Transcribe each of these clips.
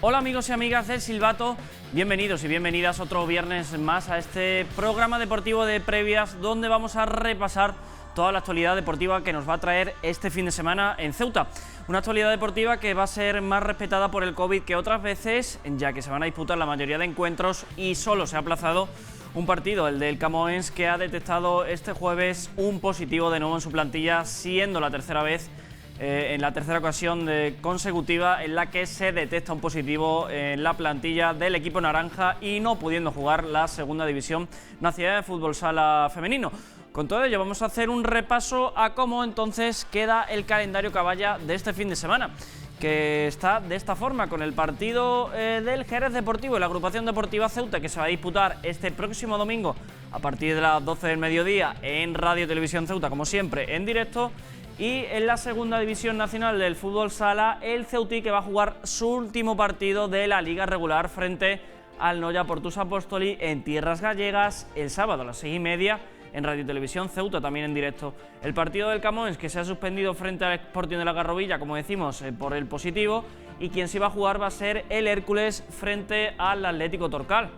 Hola amigos y amigas del Silbato, bienvenidos y bienvenidas otro viernes más a este programa deportivo de previas donde vamos a repasar toda la actualidad deportiva que nos va a traer este fin de semana en Ceuta. Una actualidad deportiva que va a ser más respetada por el COVID que otras veces, ya que se van a disputar la mayoría de encuentros y solo se ha aplazado un partido, el del Camoens, que ha detectado este jueves un positivo de nuevo en su plantilla, siendo la tercera vez en la tercera ocasión consecutiva en la que se detecta un positivo en la plantilla del equipo naranja y no pudiendo jugar la segunda división nacional de fútbol sala femenino. Con todo ello vamos a hacer un repaso a cómo entonces queda el calendario caballa de este fin de semana, que está de esta forma, con el partido del Jerez Deportivo y la agrupación deportiva Ceuta, que se va a disputar este próximo domingo a partir de las 12 del mediodía en Radio Televisión Ceuta, como siempre en directo. Y en la segunda división nacional del fútbol sala, el Ceutí, que va a jugar su último partido de la liga regular frente al Noia Portus Apóstoli en tierras gallegas el sábado a las 6:30 en Radio Televisión Ceuta, también en directo. El partido del Camoens, que se ha suspendido frente al Sporting de la Garrovilla, como decimos, por el positivo, y quien sí va a jugar va a ser el Hércules frente al Atlético Torcal.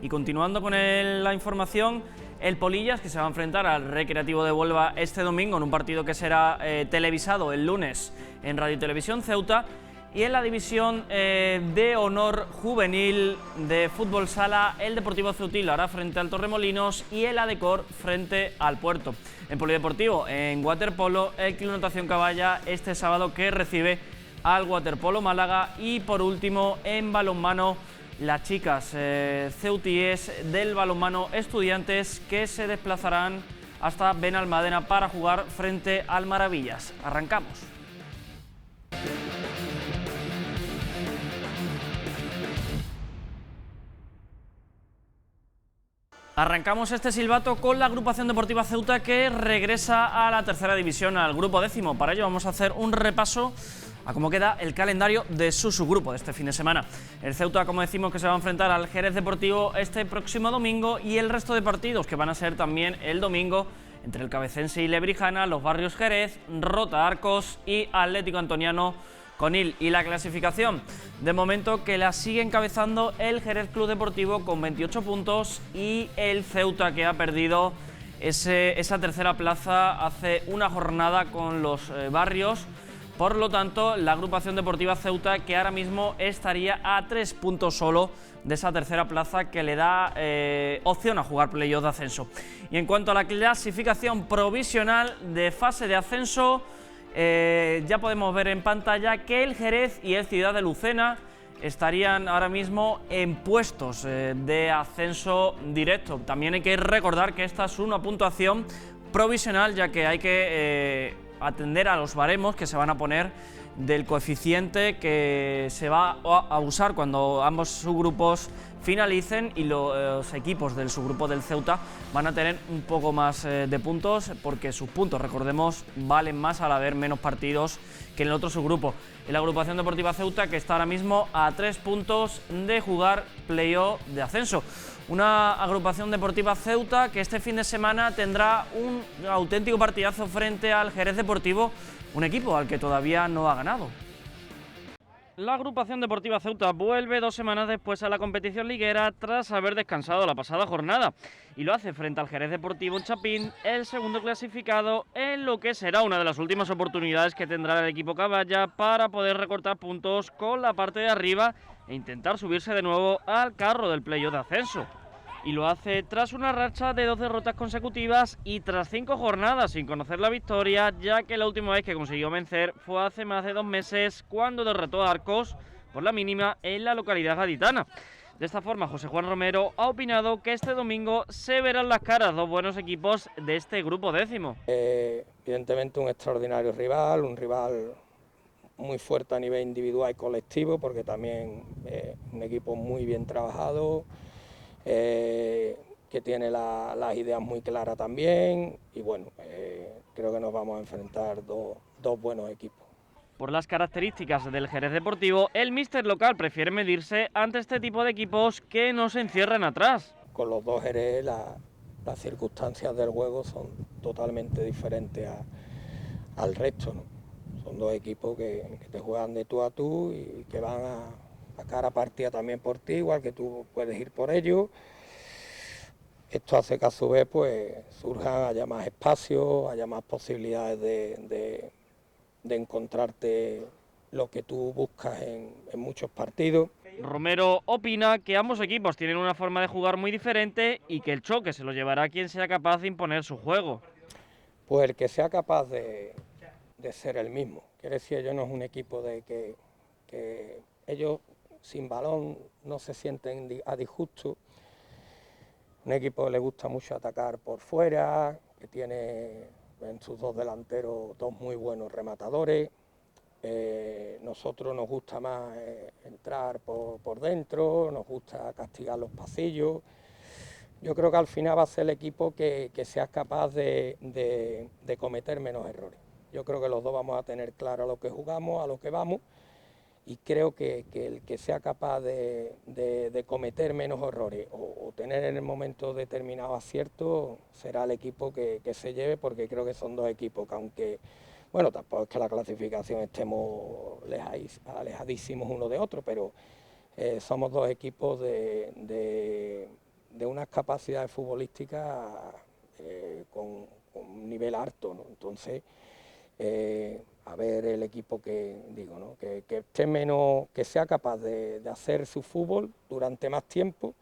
Y continuando con la información, el Polillas, que se va a enfrentar al Recreativo de Huelva este domingo en un partido que será televisado el lunes en Radio Televisión Ceuta. Y en la división de honor juvenil de fútbol sala, el Deportivo Ceutí lo hará frente al Torremolinos y el Adecor frente al Puerto. En polideportivo, en waterpolo, el Club Natación Caballa este sábado, que recibe al Waterpolo Málaga. Y por último, en balonmano, las chicas ceutíes del balonmano Estudiantes, que se desplazarán hasta Benalmádena para jugar frente al Maravillas. Arrancamos. Arrancamos este silbato con la agrupación deportiva Ceuta, que regresa a la tercera división, al grupo décimo. Para ello vamos a hacer un repaso a cómo queda el calendario de su subgrupo de este fin de semana. El Ceuta, como decimos, que se va a enfrentar al Jerez Deportivo este próximo domingo, y el resto de partidos que van a ser también el domingo entre el Cabecense y Lebrijana, los Barrios Jerez, Rota Arcos y Atlético Antoniano Conil. Y la clasificación, de momento, que la sigue encabezando el Jerez Club Deportivo con 28 puntos y el Ceuta, que ha perdido esa tercera plaza hace una jornada con los Barrios. Por lo tanto, la agrupación deportiva Ceuta, que ahora mismo estaría a 3 puntos solo de esa tercera plaza, que le da opción a jugar playoff de ascenso. Y en cuanto a la clasificación provisional de fase de ascenso, ya podemos ver en pantalla que el Jerez y el Ciudad de Lucena estarían ahora mismo en puestos de ascenso directo. También hay que recordar que esta es una puntuación provisional, ya que hay que atender a los baremos que se van a poner del coeficiente que se va a usar cuando ambos subgrupos finalicen, y los equipos del subgrupo del Ceuta van a tener un poco más de puntos, porque sus puntos, recordemos, valen más al haber menos partidos que en el otro subgrupo. En la agrupación deportiva Ceuta, que está ahora mismo a 3 puntos de jugar playoff de ascenso. Una agrupación deportiva Ceuta que este fin de semana tendrá un auténtico partidazo frente al Jerez Deportivo, un equipo al que todavía no ha ganado. La agrupación deportiva Ceuta vuelve 2 semanas después a la competición liguera tras haber descansado la pasada jornada, y lo hace frente al Jerez Deportivo en Chapín, el segundo clasificado, en lo que será una de las últimas oportunidades que tendrá el equipo caballa para poder recortar puntos con la parte de arriba e intentar subirse de nuevo al carro del playoff de ascenso. Y lo hace tras una racha de 2 derrotas consecutivas y tras 5 jornadas sin conocer la victoria, ya que la última vez que consiguió vencer fue hace más de 2 meses, cuando derrotó a Arcos por la mínima en la localidad gaditana. De esta forma, José Juan Romero ha opinado que este domingo se verán las caras dos buenos equipos de este grupo décimo. Evidentemente un extraordinario rival, un rival muy fuerte a nivel individual y colectivo, porque también un equipo muy bien trabajado, que tiene las ideas muy claras también, y bueno, creo que nos vamos a enfrentar dos buenos equipos. Por las características del Jerez Deportivo, el míster local prefiere medirse ante este tipo de equipos que no se encierran atrás. Con los dos Jerez las circunstancias del juego son totalmente diferentes al resto, ¿no? Son dos equipos que te juegan de tú a tú y que van a sacar a partida también por ti, igual que tú puedes ir por ellos. Esto hace que a su vez pues surjan, haya más espacios, haya más posibilidades de encontrarte lo que tú buscas en muchos partidos. Romero opina que ambos equipos tienen una forma de jugar muy diferente y que el choque se lo llevará quien sea capaz de imponer su juego. Pues el que sea capaz de ser el mismo. Quiere decir, ellos no es un equipo de que ellos sin balón no se sienten a disgusto. Un equipo que le gusta mucho atacar por fuera, que tiene en sus dos delanteros dos muy buenos rematadores. Nosotros nos gusta más entrar por dentro, nos gusta castigar los pasillos. Yo creo que al final va a ser el equipo que sea capaz de cometer menos errores. Yo creo que los dos vamos a tener claro a lo que jugamos, a lo que vamos, y creo que el que sea capaz de cometer menos errores o tener en el momento determinado acierto será el equipo que se lleve, porque creo que son dos equipos que, aunque, bueno, tampoco es que la clasificación estemos alejadísimos uno de otro, pero somos dos equipos de unas capacidades futbolísticas con un nivel alto, ¿no? Entonces, a ver el equipo que digo, ¿no? que esté menos, que sea capaz de hacer su fútbol durante más tiempo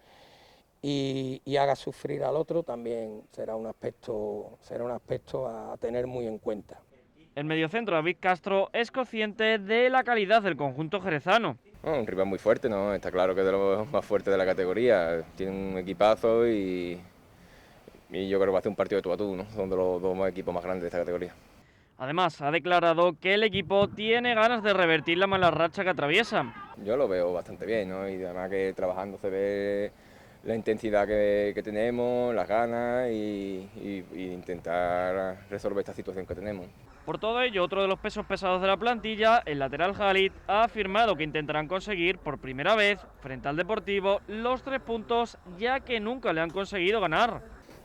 y haga sufrir al otro, también será un aspecto a tener muy en cuenta. El mediocentro David Castro es consciente de la calidad del conjunto jerezano. Un rival muy fuerte, ¿no? Está claro que es de los más fuertes de la categoría. Tiene un equipazo y yo creo que va a hacer un partido de tú a tú, ¿no? Son de los dos equipos más grandes de esta categoría. Además, ha declarado que el equipo tiene ganas de revertir la mala racha que atraviesan. Yo lo veo bastante bien, ¿no? Y además que trabajando se ve la intensidad que tenemos, las ganas y intentar resolver esta situación que tenemos. Por todo ello, otro de los pesos pesados de la plantilla, el lateral Halit, ha afirmado que intentarán conseguir por primera vez, frente al Deportivo, los 3 puntos, ya que nunca le han conseguido ganar.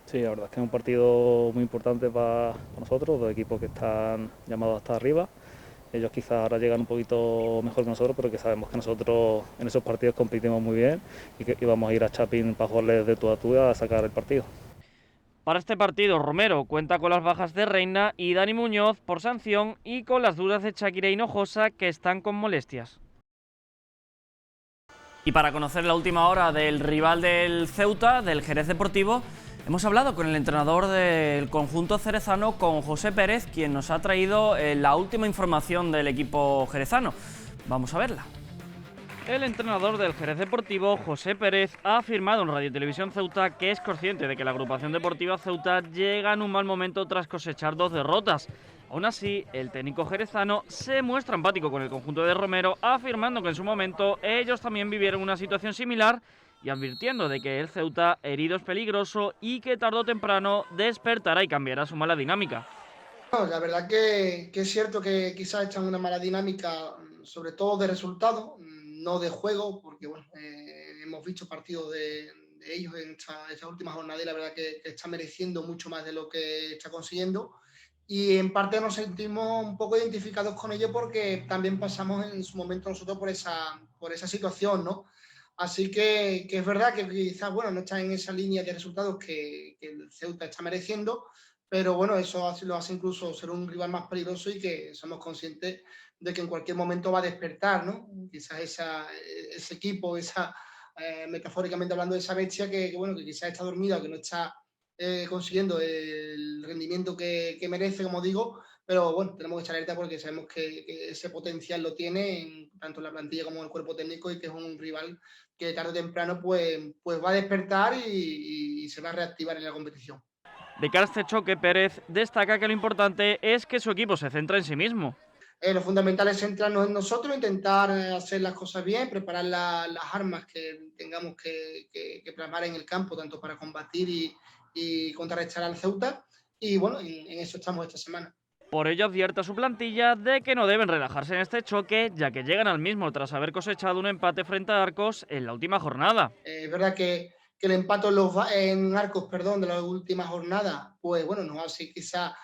Sí, la verdad es que es un partido muy importante para nosotros, dos equipos que están llamados hasta arriba. Ellos quizás ahora llegan un poquito mejor que nosotros, pero que sabemos que nosotros en esos partidos competimos muy bien y que vamos a ir a Chapin para jugarles de tú a tú a sacar el partido. Para este partido, Romero cuenta con las bajas de Reina y Dani Muñoz por sanción y con las dudas de Shakira y Hinojosa, que están con molestias. Y para conocer la última hora del rival del Ceuta, del Jerez Deportivo, hemos hablado con el entrenador del conjunto cerezano, con José Pérez, quien nos ha traído la última información del equipo jerezano. Vamos a verla. El entrenador del Jerez Deportivo, José Pérez, ha afirmado en Radio Televisión Ceuta que es consciente de que la agrupación deportiva Ceuta llega en un mal momento tras cosechar 2 derrotas. Aún así, el técnico jerezano se muestra empático con el conjunto de Romero, afirmando que en su momento ellos también vivieron una situación similar y advirtiendo de que el Ceuta herido es peligroso y que tarde o temprano despertará y cambiará su mala dinámica. No, la verdad que es cierto que quizás están en una mala dinámica, sobre todo de resultados, no de juego, porque bueno, hemos visto partidos de ellos en esta última jornada y la verdad que está mereciendo mucho más de lo que está consiguiendo. Y en parte nos sentimos un poco identificados con ellos porque también pasamos en su momento nosotros por esa situación, ¿no? Así que es verdad que quizás, bueno, no está en esa línea de resultados que el Ceuta está mereciendo, pero bueno, eso lo hace incluso ser un rival más peligroso y que somos conscientes de que en cualquier momento va a despertar, ¿no? Quizás ese equipo, metafóricamente hablando, de esa bestia que bueno, que quizás está dormida o que no está consiguiendo el rendimiento que merece, como digo, pero bueno, tenemos que echar alerta porque sabemos que ese potencial lo tiene tanto en la plantilla como en el cuerpo técnico y que es un rival que tarde o temprano pues va a despertar y se va a reactivar en la competición. De cara a este choque, Pérez destaca que lo importante es que su equipo se centra en sí mismo. Lo fundamental es centrarnos en nosotros, intentar hacer las cosas bien, preparar las armas que tengamos que plasmar en el campo, tanto para combatir y contrarrestar al Ceuta. Y bueno, en eso estamos esta semana. Por ello advierte a su plantilla de que no deben relajarse en este choque, ya que llegan al mismo tras haber cosechado un empate frente a Arcos en la última jornada. Es verdad que el empate en Arcos, de la última jornada, pues bueno, nos hace quizá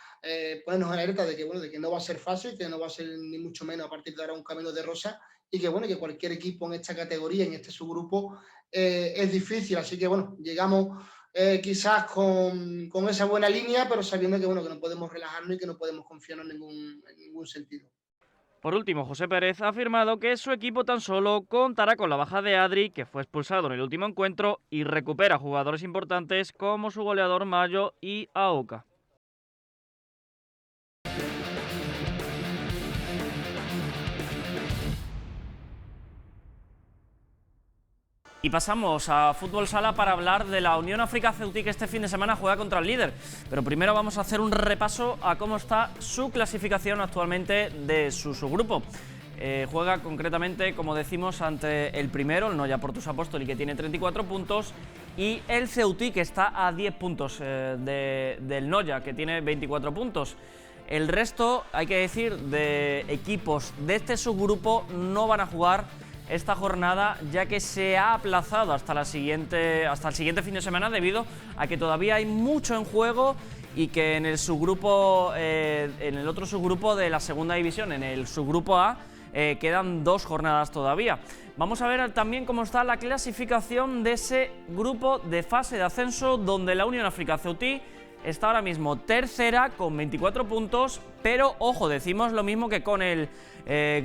ponernos en alerta de que no va a ser fácil, que no va a ser ni mucho menos a partir de ahora un camino de rosa, y que que cualquier equipo en esta categoría, en este subgrupo, es difícil. Así que llegamos quizás con esa buena línea, pero sabiendo que no podemos relajarnos y que no podemos confiarnos en ningún sentido. Por último, José Pérez ha afirmado que su equipo tan solo contará con la baja de Adri, que fue expulsado en el último encuentro, y recupera jugadores importantes como su goleador Mayo y Aoka. Y pasamos a fútbol sala para hablar de la Unión África Ceutí, que este fin de semana juega contra el líder. Pero primero vamos a hacer un repaso a cómo está su clasificación actualmente de su subgrupo. Juega concretamente, como decimos, ante el primero, el Noia Portus Apostoli, que tiene 34 puntos, y el Ceutí, que está a 10 puntos del Noia, que tiene 24 puntos. El resto, hay que decir, de equipos de este subgrupo no van a jugar esta jornada, ya que se ha aplazado hasta el siguiente fin de semana, debido a que todavía hay mucho en juego y que en el subgrupo, en el otro subgrupo de la segunda división, en el subgrupo A, quedan 2 jornadas todavía. Vamos a ver también cómo está la clasificación de ese grupo de fase de ascenso, donde la Unión África Ceutí está ahora mismo tercera con 24 puntos, pero ojo, decimos lo mismo que con el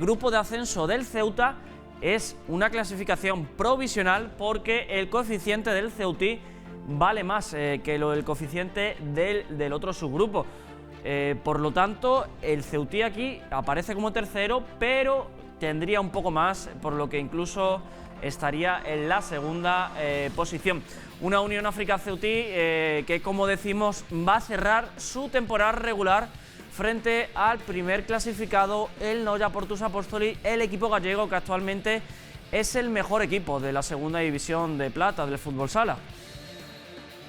grupo de ascenso del Ceuta. Es una clasificación provisional porque el coeficiente del Ceutí vale más que el coeficiente del otro subgrupo. Por lo tanto, el Ceutí aquí aparece como tercero, pero tendría un poco más, por lo que incluso estaría en la segunda posición. Una Unión África Ceutí que, como decimos, va a cerrar su temporada regular frente al primer clasificado, el Noia Portus Apostoli, el equipo gallego que actualmente es el mejor equipo de la segunda división de plata del fútbol sala.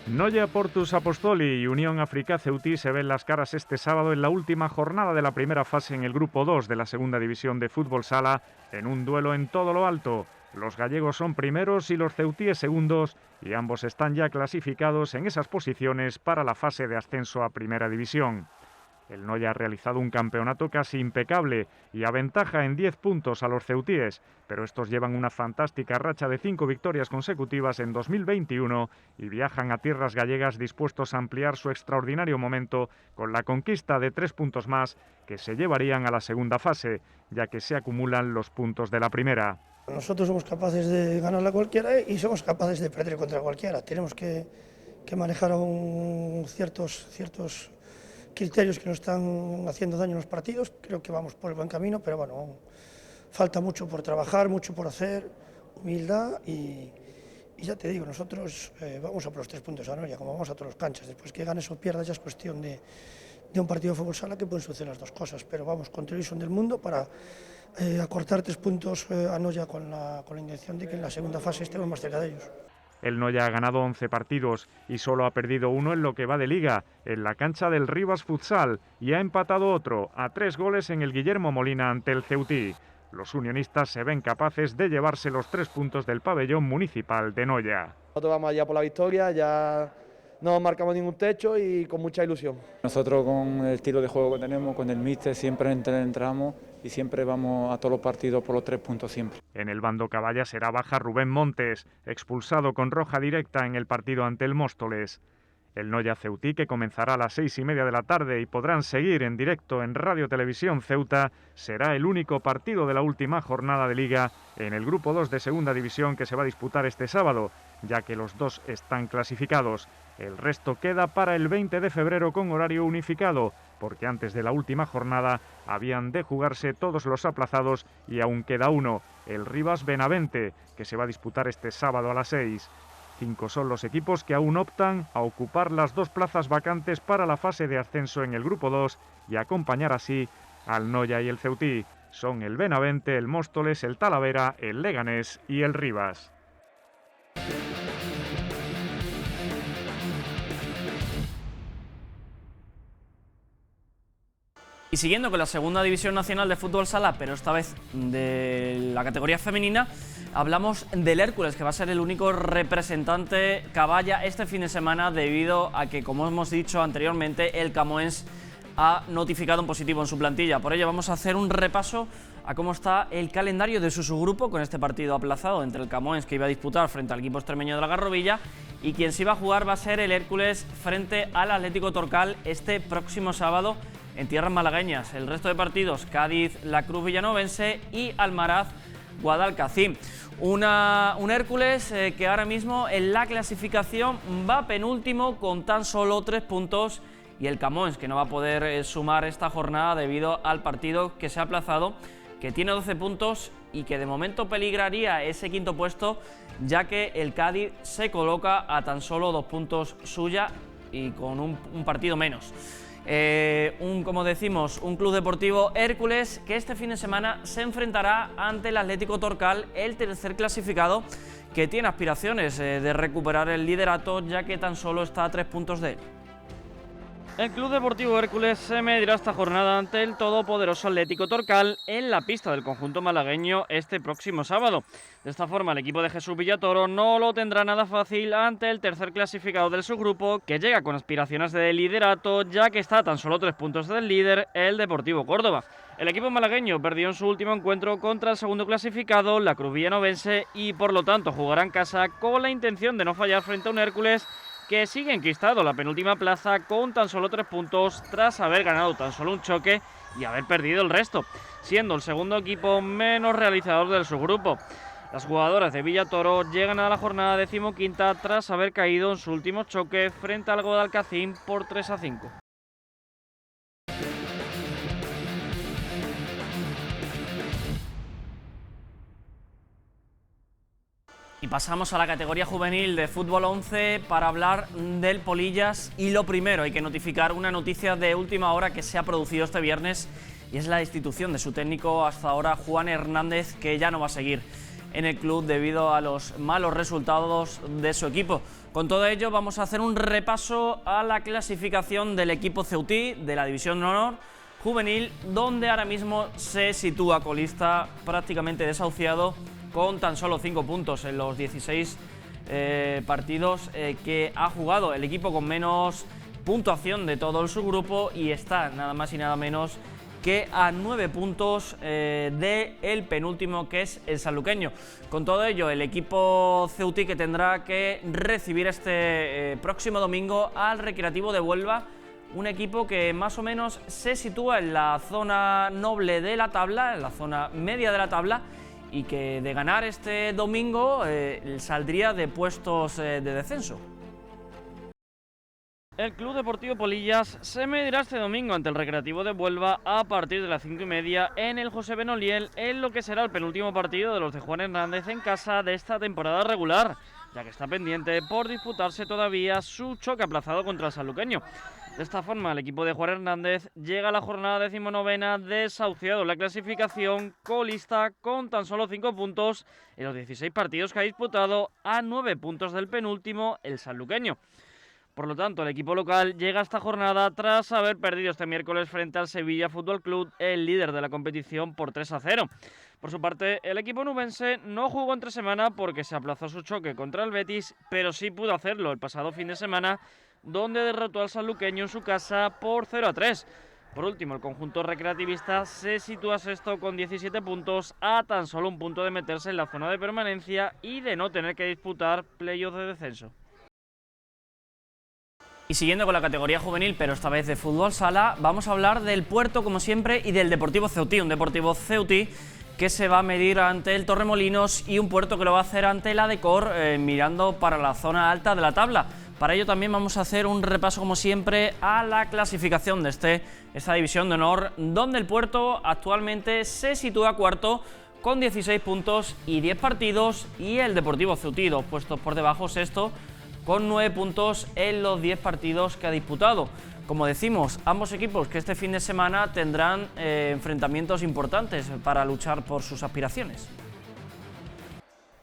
Noia Portus Apostoli y Unión África Ceutí se ven las caras este sábado en la última jornada de la primera fase en el grupo 2 de la segunda división de fútbol sala, en un duelo en todo lo alto. Los gallegos son primeros y los ceutíes segundos, y ambos están ya clasificados en esas posiciones para la fase de ascenso a primera división. El Noia ha realizado un campeonato casi impecable y aventaja en 10 puntos a los ceutíes, pero estos llevan una fantástica racha de 5 victorias consecutivas en 2021 y viajan a tierras gallegas dispuestos a ampliar su extraordinario momento con la conquista de 3 puntos más que se llevarían a la segunda fase, ya que se acumulan los puntos de la primera. Nosotros somos capaces de ganar a cualquiera y somos capaces de perder contra cualquiera. Tenemos que manejar ciertos criterios que nos están haciendo daño en los partidos. Creo que vamos por el buen camino, pero falta mucho por trabajar, mucho por hacer, humildad y ya te digo, nosotros vamos a por los 3 puntos a Noia, como vamos a todas las canchas. Después que ganes o pierdas ya es cuestión de un partido de fútbol sala, que pueden suceder las dos cosas, pero vamos con televisión del mundo para acortar 3 puntos a Noia con la intención de que en la segunda fase estemos más cerca de ellos. El Noia ha ganado 11 partidos y solo ha perdido 1 en lo que va de liga, en la cancha del Rivas Futsal, y ha empatado otro a 3 goles en el Guillermo Molina ante el Ceutí. Los unionistas se ven capaces de llevarse los 3 puntos del pabellón municipal de Noia. Nosotros vamos allá por la victoria, ya no marcamos ningún techo y con mucha ilusión. Nosotros, con el estilo de juego que tenemos, con el míster, siempre entramos y siempre vamos a todos los partidos por los 3 puntos siempre. En el bando caballa será baja Rubén Montes, expulsado con roja directa en el partido ante el Móstoles. El Noia Ceutí, que comenzará a las 6:30 de la tarde y podrán seguir en directo en Radio Televisión Ceuta, será el único partido de la última jornada de liga en el grupo 2 de segunda división que se va a disputar este sábado, ya que los 2 están clasificados. El resto queda para el 20 de febrero con horario unificado, porque antes de la última jornada habían de jugarse todos los aplazados y aún queda uno, el Rivas Benavente, que se va a disputar este sábado a las 6. 5 son los equipos que aún optan a ocupar las 2 plazas vacantes para la fase de ascenso en el grupo 2 y acompañar así al Noia y el Ceutí. Son el Benavente, el Móstoles, el Talavera, el Leganés y el Rivas. Y siguiendo con la segunda división nacional de fútbol sala, pero esta vez de la categoría femenina, hablamos del Hércules, que va a ser el único representante caballa este fin de semana, debido a que, como hemos dicho anteriormente, el Camoens ha notificado un positivo en su plantilla. Por ello vamos a hacer un repaso a cómo está el calendario de su subgrupo con este partido aplazado entre el Camões, que iba a disputar frente al equipo extremeño de la Garrovilla, y quien sí va a jugar va a ser el Hércules frente al Atlético Torcal este próximo sábado en tierras malagueñas. El resto de partidos: Cádiz, La Cruz Villanovense y Almaraz, Guadalcacín. Un Hércules que ahora mismo en la clasificación va penúltimo con tan solo 3 puntos, y el Camões, que no va a poder sumar esta jornada debido al partido que se ha aplazado, que tiene 12 puntos y que de momento peligraría ese quinto puesto, ya que el Cádiz se coloca a tan solo 2 puntos suya y con un partido menos. Como decimos, un Club Deportivo Hércules que este fin de semana se enfrentará ante el Atlético Torcal, el tercer clasificado, que tiene aspiraciones de recuperar el liderato, ya que tan solo está a 3 puntos de él. El Club Deportivo Hércules se medirá esta jornada ante el todopoderoso Atlético Torcal en la pista del conjunto malagueño este próximo sábado. De esta forma, el equipo de Jesús Villatoro no lo tendrá nada fácil ante el tercer clasificado del subgrupo, que llega con aspiraciones de liderato, ya que está a tan solo 3 puntos del líder, el Deportivo Córdoba. El equipo malagueño perdió en su último encuentro contra el segundo clasificado, La Cruz Villanovense, y por lo tanto jugará en casa con la intención de no fallar frente a un Hércules que sigue enquistado la penúltima plaza con tan solo 3 puntos tras haber ganado tan solo un choque y haber perdido el resto, siendo el segundo equipo menos realizador del subgrupo. Las jugadoras de Villatoro llegan a la jornada 15ª tras haber caído en su último choque frente al Guadalcacín por 3-5. Y pasamos a la categoría juvenil de fútbol 11 para hablar del Polillas. Y lo primero, hay que notificar una noticia de última hora que se ha producido este viernes, y es la destitución de su técnico hasta ahora, Juan Hernández, que ya no va a seguir en el club debido a los malos resultados de su equipo. Con todo ello vamos a hacer un repaso a la clasificación del equipo ceutí de la División de Honor juvenil, donde ahora mismo se sitúa colista, prácticamente desahuciado, con tan solo 5 puntos en los 16 partidos que ha jugado. El equipo con menos puntuación de todo el subgrupo, y está nada más y nada menos que a 9 puntos del penúltimo, que es el sanluqueño. Con todo ello, el equipo ceutí que tendrá que recibir este próximo domingo al Recreativo de Huelva, un equipo que más o menos se sitúa en la zona noble de la tabla, en la zona media de la tabla, y que de ganar este domingo saldría de puestos de descenso. El Club Deportivo Polillas se medirá este domingo ante el Recreativo de Huelva a partir de las 5:30 en el José Benoliel, en lo que será el penúltimo partido de los de Juan Hernández en casa de esta temporada regular, ya que está pendiente por disputarse todavía su choque aplazado contra el sanluqueño. De esta forma, el equipo de Juan Hernández llega a la jornada 19ª desahuciado en la clasificación, colista con tan solo 5 puntos en los 16 partidos que ha disputado, a 9 puntos del penúltimo, el sanluqueño. Por lo tanto, el equipo local llega a esta jornada tras haber perdido este miércoles frente al Sevilla Fútbol Club, el líder de la competición, por 3-0. Por su parte, el equipo nubense no jugó entre semana porque se aplazó su choque contra el Betis, pero sí pudo hacerlo el pasado fin de semana, donde derrotó al sanluqueño en su casa por 0-3. Por último, el conjunto recreativista se sitúa sexto con 17 puntos, a tan solo un punto de meterse en la zona de permanencia y de no tener que disputar playoffs de descenso. Y siguiendo con la categoría juvenil, pero esta vez de fútbol sala, vamos a hablar del Puerto, como siempre, y del Deportivo Ceutí. Un Deportivo Ceutí que se va a medir ante el Torremolinos, y un Puerto que lo va a hacer ante el Adecor, mirando para la zona alta de la tabla. Para ello también vamos a hacer un repaso, como siempre, a la clasificación de esta división de honor, donde el Puerto actualmente se sitúa cuarto con 16 puntos y 10 partidos, y el Deportivo Ceutí, 2 puestos por debajo, sexto, con 9 puntos en los 10 partidos que ha disputado. Como decimos, ambos equipos que este fin de semana tendrán enfrentamientos importantes para luchar por sus aspiraciones.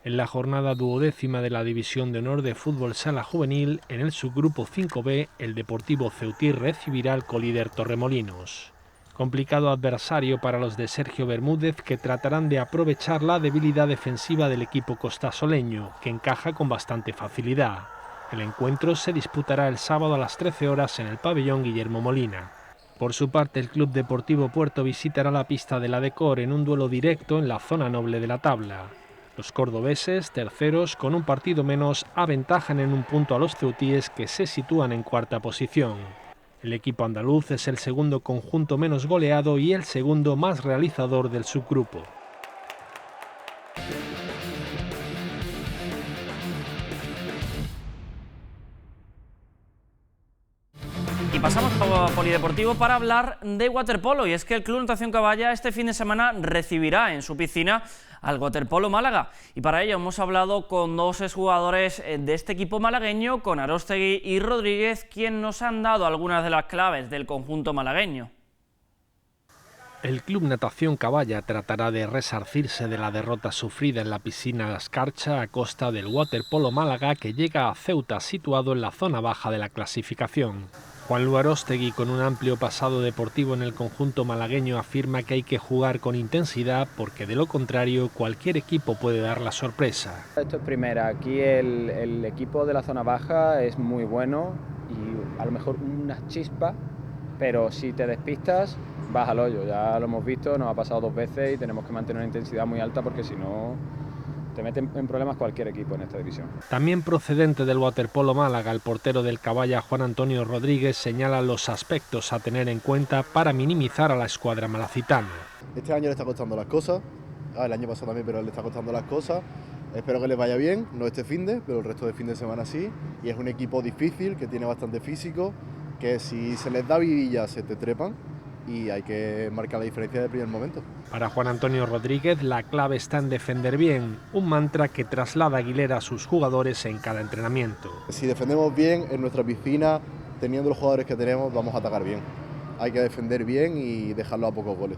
En la jornada 12ª de la División de Honor de Fútbol Sala Juvenil, en el subgrupo 5B, el Deportivo Ceutí recibirá al colíder Torremolinos. Complicado adversario para los de Sergio Bermúdez, que tratarán de aprovechar la debilidad defensiva del equipo costasoleño, que encaja con bastante facilidad. El encuentro se disputará el sábado a las 13 horas en el pabellón Guillermo Molina. Por su parte, el Club Deportivo Puerto visitará la pista de la Decor en un duelo directo en la zona noble de la tabla. Los cordobeses, terceros, con un partido menos, aventajan en un punto a los ceutíes, que se sitúan en cuarta posición. El equipo andaluz es el segundo conjunto menos goleado y el segundo más realizador del subgrupo. Y pasamos a polideportivo para hablar de waterpolo, y es que el Club Natación Caballa este fin de semana recibirá en su piscina al Waterpolo Málaga, y para ello hemos hablado con dos exjugadores de este equipo malagueño, con Aróstegui y Rodríguez, quienes nos han dado algunas de las claves del conjunto malagueño. El Club Natación Caballa tratará de resarcirse de la derrota sufrida en la piscina de Escarcha a costa del Waterpolo Málaga, que llega a Ceuta, situado en la zona baja de la clasificación. Juanlu Aróstegui, con un amplio pasado deportivo en el conjunto malagueño, afirma que hay que jugar con intensidad porque de lo contrario cualquier equipo puede dar la sorpresa. Esto es primera, aquí el equipo de la zona baja es muy bueno y a lo mejor una chispa, pero si te despistas vas al hoyo, ya lo hemos visto, nos ha pasado 2 veces y tenemos que mantener una intensidad muy alta porque si no te meten en problemas cualquier equipo en esta división. También procedente del Waterpolo Málaga, el portero del Caballa, Juan Antonio Rodríguez, señala los aspectos a tener en cuenta para minimizar a la escuadra malacitana. Este año le está costando las cosas, el año pasado también, pero le está costando las cosas. Espero que les vaya bien, no este finde, pero el resto de fin de semana sí. Y es un equipo difícil, que tiene bastante físico, que si se les da vidilla se te trepan, y hay que marcar la diferencia de primer momento. Para Juan Antonio Rodríguez, la clave está en defender bien, un mantra que traslada Aguilera a sus jugadores en cada entrenamiento. Si defendemos bien en nuestra piscina, teniendo los jugadores que tenemos, vamos a atacar bien. Hay que defender bien y dejarlo a pocos goles.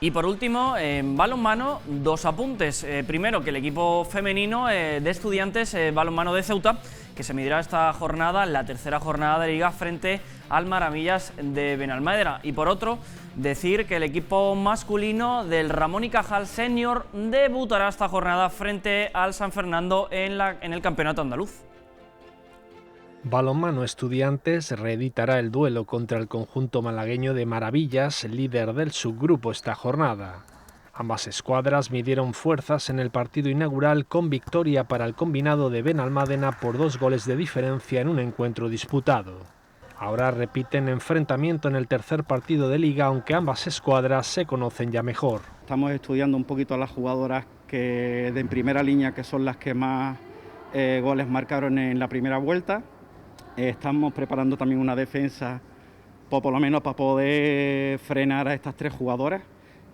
Y por último, en balonmano, 2 apuntes. Primero, que el equipo femenino de Estudiantes Balonmano de Ceuta, que se medirá esta jornada, la tercera jornada de Liga, frente al Maravillas de Benalmádena. Y por otro, decir que el equipo masculino del Ramón y Cajal Senior debutará esta jornada frente al San Fernando en el Campeonato Andaluz. Balonmano Estudiantes reeditará el duelo contra el conjunto malagueño de Maravillas, líder del subgrupo esta jornada. Ambas escuadras midieron fuerzas en el partido inaugural, con victoria para el combinado de Benalmádena por 2 goles de diferencia en un encuentro disputado. Ahora repiten enfrentamiento en el tercer partido de Liga, aunque ambas escuadras se conocen ya mejor. Estamos estudiando un poquito a las jugadoras que de en primera línea, que son las que más goles marcaron en la primera vuelta. Estamos preparando también una defensa, por lo menos para poder frenar a estas 3 jugadoras,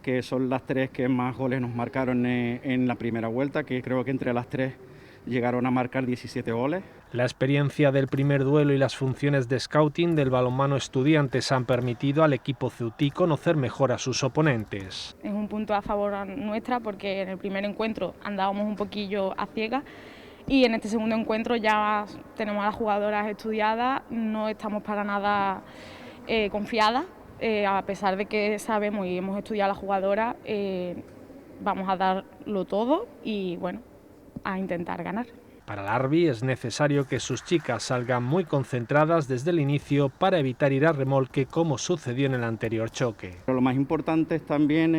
que son las 3 que más goles nos marcaron en la primera vuelta, que creo que entre las 3 llegaron a marcar 17 goles. La experiencia del primer duelo y las funciones de scouting del balonmano Estudiantes han permitido al equipo ceutí conocer mejor a sus oponentes. Es un punto a favor nuestra porque en el primer encuentro andábamos un poquillo a ciegas y en este segundo encuentro ya tenemos a las jugadoras estudiadas, no estamos para nada confiadas, a pesar de que sabemos y hemos estudiado a las jugadoras, vamos a darlo todo y bueno, a intentar ganar. Para el Arbi es necesario que sus chicas salgan muy concentradas desde el inicio para evitar ir a remolque, como sucedió en el anterior choque. Pero lo más importante también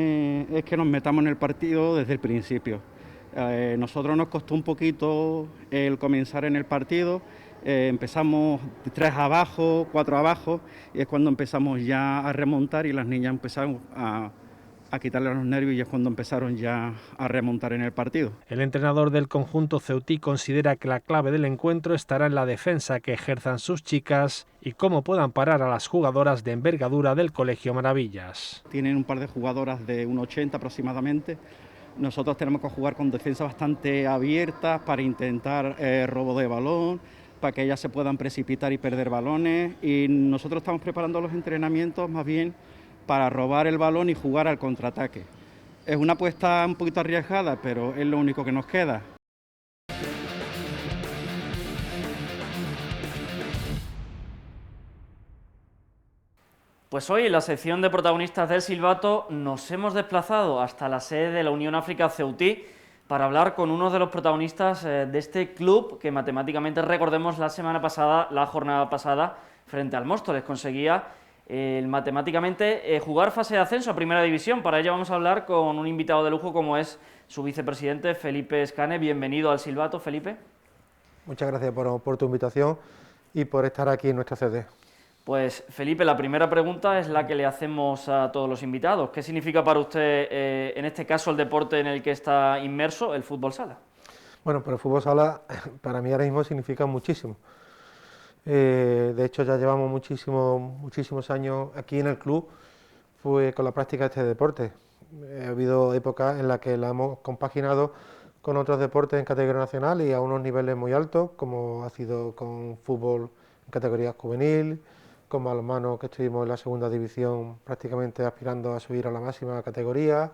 es que nos metamos en el partido desde el principio. Nosotros nos costó un poquito el comenzar en el partido, empezamos 3 abajo, 4 abajo, y es cuando empezamos ya a remontar y las niñas empezaron a quitarle los nervios y es cuando empezaron ya a remontar en el partido. El entrenador del conjunto ceutí considera que la clave del encuentro estará en la defensa que ejerzan sus chicas y cómo puedan parar a las jugadoras de envergadura del Colegio Maravillas. Tienen un par de jugadoras de 1,80 aproximadamente. Nosotros tenemos que jugar con defensas bastante abiertas para intentar robo de balón, para que ellas se puedan precipitar y perder balones, y nosotros estamos preparando los entrenamientos más bien para robar el balón y jugar al contraataque. Es una apuesta un poquito arriesgada, pero es lo único que nos queda. Pues hoy en la sección de protagonistas del silbato nos hemos desplazado hasta la sede de la Unión África Ceutí para hablar con uno de los protagonistas de este club que matemáticamente, recordemos, la jornada pasada, frente al Móstoles, conseguía matemáticamente jugar fase de ascenso a Primera División. Para ello vamos a hablar con un invitado de lujo como es su vicepresidente, Felipe Escane. Bienvenido al Silbato, Felipe. Muchas gracias por tu invitación y por estar aquí en nuestra sede. Pues Felipe, la primera pregunta es la que le hacemos a todos los invitados. ¿Qué significa para usted, en este caso, el deporte en el que está inmerso, el fútbol sala? Bueno, pues el fútbol sala para mí ahora mismo significa muchísimo. De hecho, ya llevamos muchísimos años aquí en el club pues, con la práctica de este deporte. Ha habido épocas en las que la hemos compaginado con otros deportes en categoría nacional y a unos niveles muy altos, como ha sido con fútbol en categoría juvenil, con balonmano, que estuvimos en la segunda división prácticamente aspirando a subir a la máxima categoría,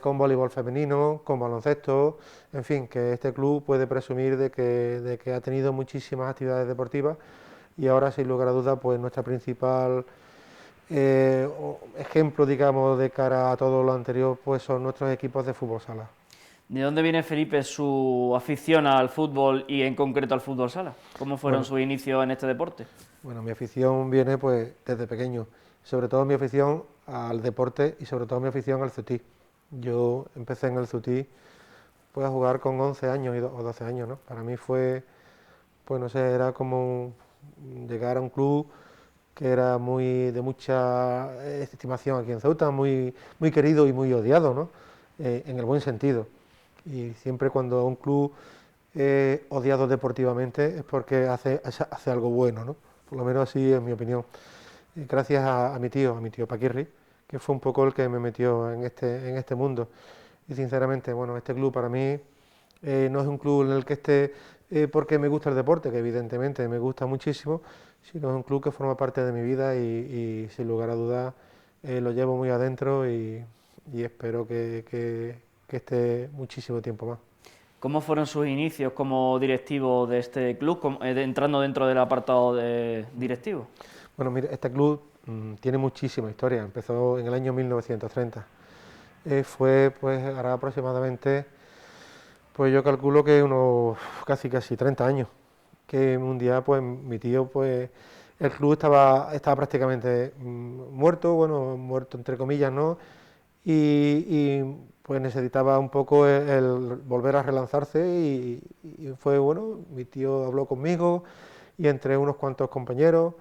con voleibol femenino, con baloncesto, en fin, que este club puede presumir de que ha tenido muchísimas actividades deportivas y ahora, sin lugar a dudas, pues nuestra principal ejemplo, digamos, de cara a todo lo anterior, pues son nuestros equipos de fútbol sala. ¿De dónde viene, Felipe, su afición al fútbol y en concreto al fútbol sala? ¿Cómo fueron sus inicios en este deporte? Bueno, mi afición viene pues desde pequeño, sobre todo mi afición al deporte y sobre todo mi afición al CEUTI. Yo empecé en el CEUTI pues a jugar con 11 años o 12 años, ¿no? Para mí fue, pues no sé, era como llegar a un club que era de mucha estimación aquí en Ceuta, muy querido y muy odiado, ¿no? En el buen sentido. Y siempre cuando un club es odiado deportivamente es porque hace algo bueno, ¿no? Por lo menos así es mi opinión. Gracias a mi tío Paquirri, que fue un poco el que me metió en este mundo. Y sinceramente, bueno, este club para mí no es un club en el que esté porque me gusta el deporte, que evidentemente me gusta muchísimo, sino es un club que forma parte de mi vida y sin lugar a dudas lo llevo muy adentro y espero que esté muchísimo tiempo más. ¿Cómo fueron sus inicios como directivo de este club, entrando dentro del apartado de directivo? Bueno, mire, este club tiene muchísima historia, empezó en el año 1930. Fue, pues, hará aproximadamente, pues yo calculo que unos casi 30 años, que un día, pues, mi tío, pues, el club estaba prácticamente muerto entre comillas, ¿no? Y pues necesitaba un poco el volver a relanzarse y fue bueno, mi tío habló conmigo y entre unos cuantos compañeros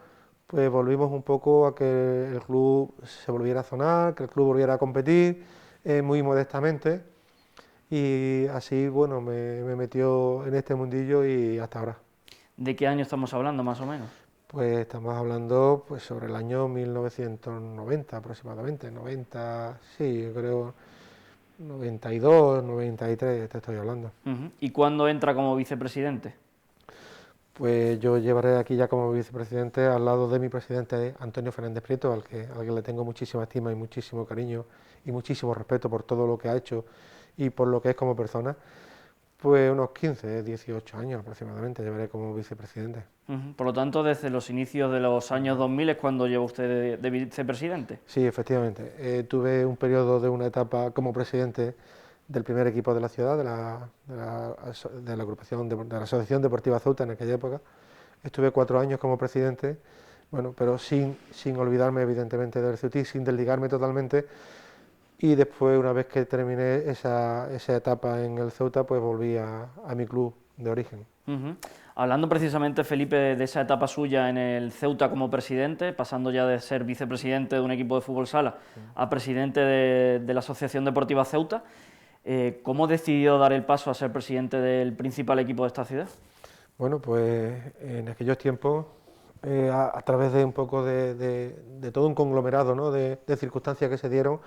pues volvimos un poco a que el club se volviera a zonar, que el club volviera a competir muy modestamente y así bueno me metió en este mundillo y hasta ahora. ¿De qué año estamos hablando más o menos? Pues estamos hablando pues sobre el año 1990 aproximadamente, 90, sí, yo creo 92, 93, te estoy hablando. ¿Y cuándo entra como vicepresidente? Pues yo llevaré aquí ya como vicepresidente al lado de mi presidente Antonio Fernández Prieto, al que le tengo muchísima estima y muchísimo cariño y muchísimo respeto por todo lo que ha hecho y por lo que es como persona. Pues unos 15, 18 años aproximadamente llevaré como vicepresidente. Por lo tanto, desde los inicios de los años 2000 es cuando lleva usted de vicepresidente. Sí, efectivamente. Tuve un periodo de una etapa como presidente del primer equipo de la ciudad, de la agrupación de la Asociación Deportiva Ceuta en aquella época. Estuve 4 años como presidente, bueno, pero sin olvidarme evidentemente del CEUTI, sin desligarme totalmente. Y después, una vez que terminé esa etapa en el Ceuta, pues volví a mi club de origen. Hablando precisamente, Felipe, de esa etapa suya en el Ceuta como presidente, pasando ya de ser vicepresidente de un equipo de fútbol sala a presidente de la Asociación Deportiva Ceuta, ¿cómo decidió dar el paso a ser presidente del principal equipo de esta ciudad? Bueno, pues en aquellos tiempos, a través de un poco de todo un conglomerado, ¿no?, de circunstancias que se dieron,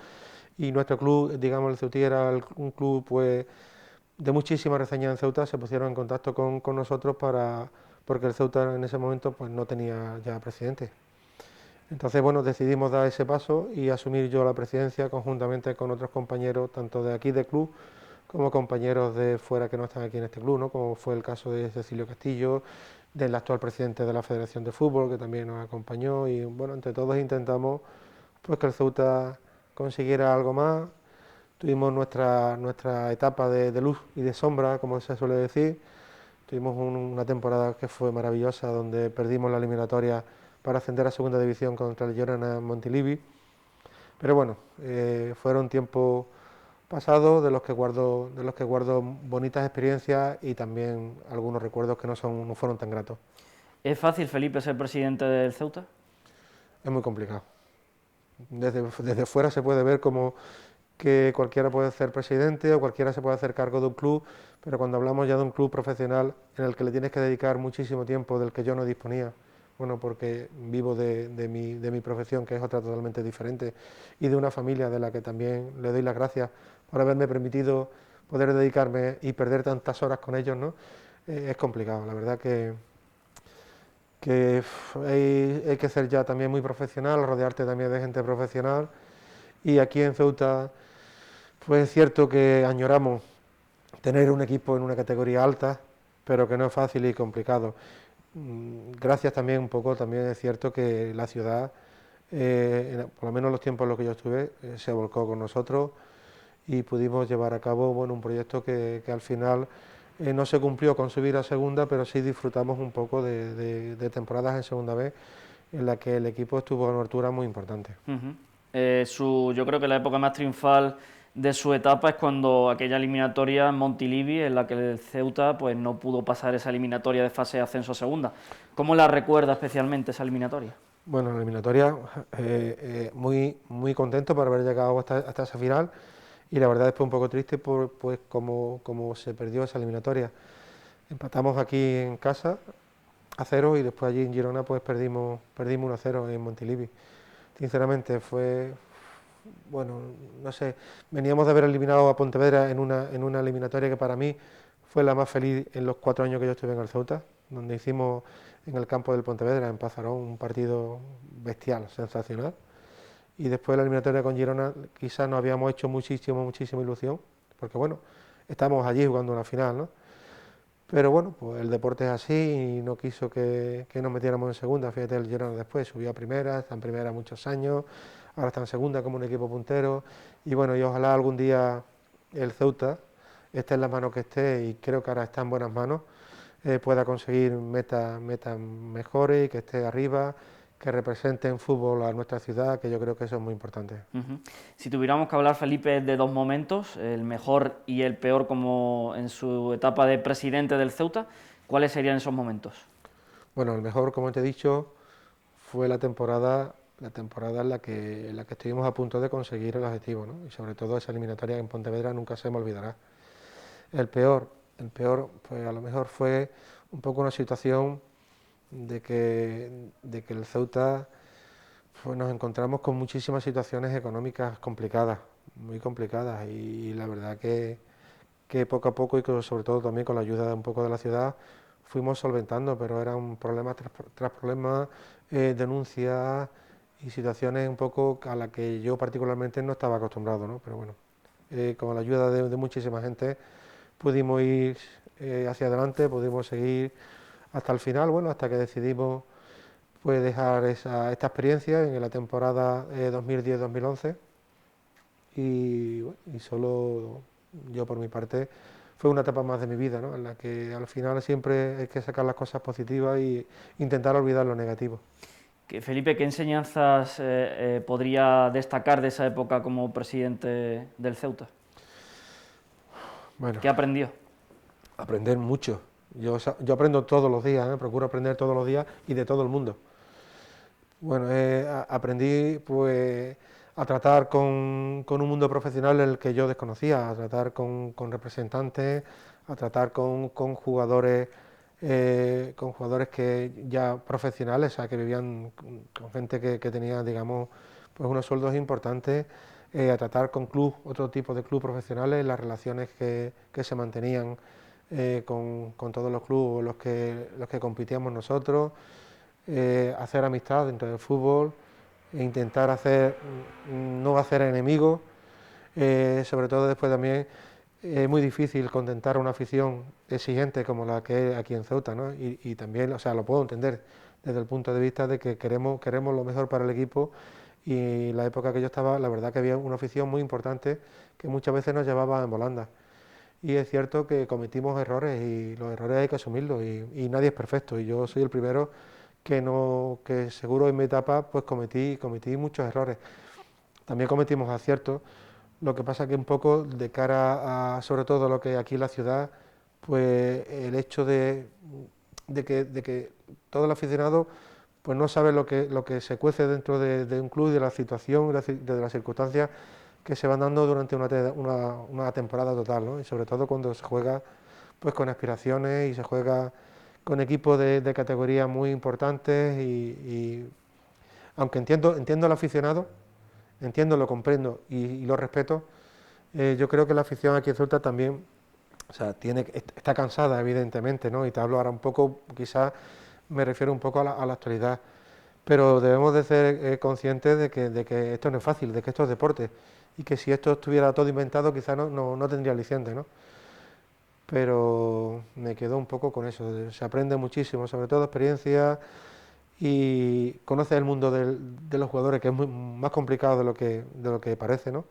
y nuestro club, digamos el CEUTI, era un club pues de muchísima reseña en Ceuta, se pusieron en contacto con nosotros porque el Ceuta en ese momento pues no tenía ya presidente. Entonces, bueno, decidimos dar ese paso y asumir yo la presidencia conjuntamente con otros compañeros, tanto de aquí del club como compañeros de fuera que no están aquí en este club, ¿no?, como fue el caso de Cecilio Castillo, del actual presidente de la Federación de Fútbol, que también nos acompañó, y bueno, entre todos intentamos pues que el Ceuta consiguiera algo más, tuvimos nuestra etapa de luz y de sombra, como se suele decir. Tuvimos una temporada que fue maravillosa, donde perdimos la eliminatoria para ascender a segunda división contra el Girona Montilivi. Pero bueno, fueron tiempos pasados de los que guardo bonitas experiencias y también algunos recuerdos que no fueron tan gratos. ¿Es fácil, Felipe, ser presidente del Ceuta? Es muy complicado. Desde fuera se puede ver como que cualquiera puede ser presidente o cualquiera se puede hacer cargo de un club, pero cuando hablamos ya de un club profesional en el que le tienes que dedicar muchísimo tiempo del que yo no disponía, bueno, porque vivo de mi profesión, que es otra totalmente diferente, y de una familia de la que también le doy las gracias por haberme permitido poder dedicarme y perder tantas horas con ellos, ¿no? Es complicado, la verdad que hay que ser ya también muy profesional, rodearte también de gente profesional, y aquí en Ceuta pues es cierto que añoramos tener un equipo en una categoría alta, pero que no es fácil y complicado. Gracias también un poco, también es cierto que la ciudad, por lo menos los tiempos en los que yo estuve, se volcó con nosotros y pudimos llevar a cabo un proyecto que al final no se cumplió con subir a segunda, pero sí disfrutamos un poco de temporadas en segunda vez en la que el equipo estuvo a una altura muy importante. Yo creo que la época más triunfal de su etapa es cuando aquella eliminatoria en Montilivi, en la que el Ceuta pues no pudo pasar esa eliminatoria de fase de ascenso a segunda. ¿Cómo la recuerda especialmente esa eliminatoria? Bueno, la eliminatoria, muy contento por haber llegado hasta esa final, y la verdad después un poco triste por pues cómo se perdió esa eliminatoria. Empatamos aquí en casa a 0 y después allí en Girona pues perdimos 1-0 en Montilivi. Sinceramente fue, bueno, no sé, veníamos de haber eliminado a Pontevedra en una eliminatoria que para mí fue la más feliz en los 4 años que yo estuve en el Ceuta, donde hicimos en el campo del Pontevedra, en Pazarón, un partido bestial, sensacional. Y después de la eliminatoria con Girona quizás nos habíamos hecho muchísima ilusión, porque bueno, estamos allí jugando una final, ¿no? Pero bueno, pues el deporte es así y no quiso que nos metiéramos en segunda. Fíjate, el Girona después subió a primera, está en primera muchos años, ahora está en segunda como un equipo puntero, y bueno, y ojalá algún día el Ceuta esté en la mano que esté, y creo que ahora está en buenas manos, pueda conseguir metas mejores y que esté arriba, que represente en fútbol a nuestra ciudad, que yo creo que eso es muy importante. Si tuviéramos que hablar, Felipe, de dos momentos, el mejor y el peor como en su etapa de presidente del Ceuta, ¿cuáles serían esos momentos? Bueno, el mejor, como te he dicho, fue la temporada en la que estuvimos a punto de conseguir el objetivo, ¿no? Y sobre todo esa eliminatoria en Pontevedra nunca se me olvidará. El peor, pues a lo mejor fue un poco una situación de que el Ceuta pues nos encontramos con muchísimas situaciones económicas complicadas, muy complicadas, y la verdad que poco a poco y sobre todo también con la ayuda de un poco de la ciudad fuimos solventando, pero eran problemas tras problemas, denuncias y situaciones un poco a las que yo particularmente no estaba acostumbrado, ¿no? Pero bueno, con la ayuda de muchísima gente pudimos ir hacia adelante, pudimos seguir hasta el final, bueno, hasta que decidimos pues dejar esta experiencia en la temporada 2010-2011 y solo yo por mi parte fue una etapa más de mi vida, ¿no? En la que al final siempre hay que sacar las cosas positivas e intentar olvidar lo negativo. Felipe, ¿qué enseñanzas podría destacar de esa época como presidente del Ceuta? Bueno, ¿qué aprendió? Aprender mucho. Yo aprendo todos los días, procuro aprender todos los días y de todo el mundo. Bueno, aprendí pues a tratar con un mundo profesional en el que yo desconocía, a tratar con representantes, a tratar con jugadores que ya profesionales, o sea, que vivían con gente que tenía, digamos, pues unos sueldos importantes, a tratar con otro tipo de clubes profesionales, las relaciones que se mantenían con todos los clubes los que competíamos nosotros, hacer amistad dentro del fútbol, e intentar no hacer enemigos, sobre todo después también es muy difícil contentar a una afición exigente como la que es aquí en Ceuta, ¿no? Y también, o sea, lo puedo entender desde el punto de vista de que queremos lo mejor para el equipo y la época que yo estaba, la verdad que había una afición muy importante que muchas veces nos llevaba en volandas. Y es cierto que cometimos errores y los errores hay que asumirlos y nadie es perfecto y yo soy el primero que seguro en mi etapa pues cometí muchos errores. También cometimos aciertos, lo que pasa que un poco de cara a sobre todo lo que aquí en la ciudad, pues el hecho de que todo el aficionado pues no sabe lo que se cuece dentro de un club, de la situación, de las circunstancias que se van dando durante una temporada total, ¿no? Y sobre todo cuando se juega pues con aspiraciones y se juega con equipos de categoría muy importantes y aunque entiendo al aficionado, lo comprendo y lo respeto, yo creo que la afición aquí en Ceuta también, o sea, está cansada evidentemente, ¿no? Y te hablo ahora un poco, quizás me refiero un poco a la actualidad, pero debemos de ser conscientes de que esto no es fácil, de que esto es deporte y que si esto estuviera todo inventado quizás no tendría aliciente, ¿no? Pero me quedo un poco con eso, se aprende muchísimo, sobre todo experiencia y conoces el mundo de los jugadores, que es más complicado de lo que parece, ¿no?